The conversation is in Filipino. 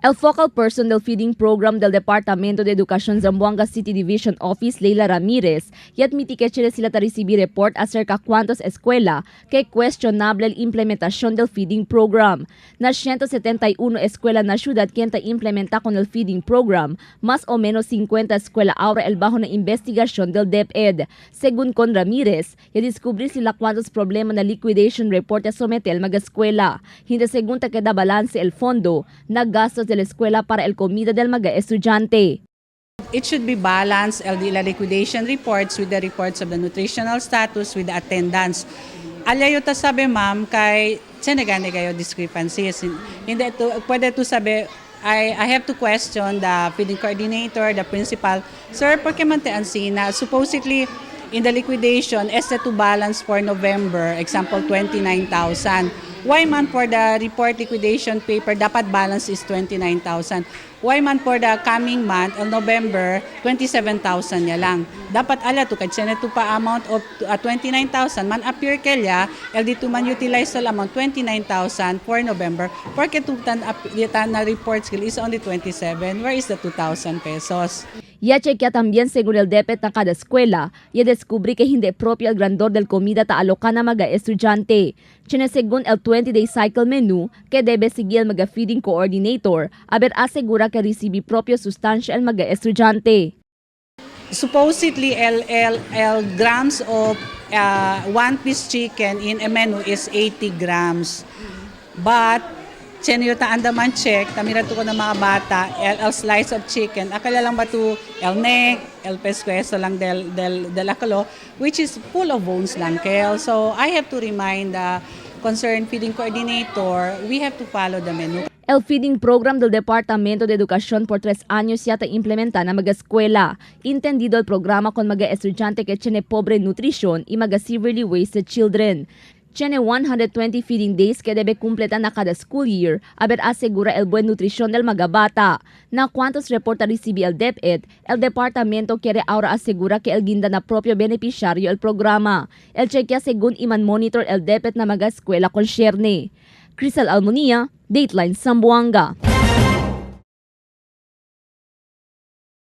El focal person del feeding program del Departamento de Educación Zamboanga City Division Office, Leila Ramirez, y admití que sila recibir report acerca cuántos escuela que cuestionable la implementación del feeding program. Na 171 escuela na ciudad quien implementa con el feeding program, más o menos 50 escuela ahora el bajo na investigación del DepEd. Según con Ramirez, ya descubrir sila cuántos problemas na liquidation report ya somete el mag-escuela. Hindi según que da balance el fondo, na gastos de la escuela para el comida del mga estudyante. It should be balanced, the liquidation reports with the reports of the nutritional status with the attendance. Alayo ta sabi ma'am kay senegane kayo discrepancies. Hindi to pwede to sabi I have to question the feeding coordinator, the principal. Sir, porque mantean sina supposedly in the liquidation is to balance for November, example 29,000. Why man for the report liquidation paper dapat balance is 29,000. Why man for the coming month of November 27,000 niya lang. Dapat ala to kasi na to pa amount of 29,000 man appear kaya LD2 man utilize the amount 29,000 for November porque tutan na report skill is only 27. Where is the 2,000 pesos? Ya chequea también según el DepEd na cada escuela, ya descubrí que hindi propio el grandor del comida ta alokan na mga estudyante. Chine según el 20-day cycle menu, que debe seguir el mga feeding coordinator, aber asegura que recibe propio sustansya el mga estudyante. Supposedly, el grams of one piece chicken in a menu is 80 grams. But Chenyo ta andaman check, tamira to ko ng mga bata, el slice of chicken, akala lang ba to el neck, el pescuezo lang del akalo, which is full of bones lang kel. So I have to remind the concerned feeding coordinator, we have to follow the menu. El feeding program del Departamento de Educación por 3 años yata implementa na mga eskwela. Entendido el programa con mga estudyante que tiene pobre nutrition y mga severely wasted children. Tiene 120 feeding days que debe kumpletar na kada school year, aber asegura el buen nutrición del mga bata. Na cuantos reporta recibe el DepEd, el departamento quiere ahora asegura que el ginda na propio beneficiario el programa. El chequea según iman monitor el DepEd na mga eskwela concerne. Crisel Almonia, Dateline Zamboanga.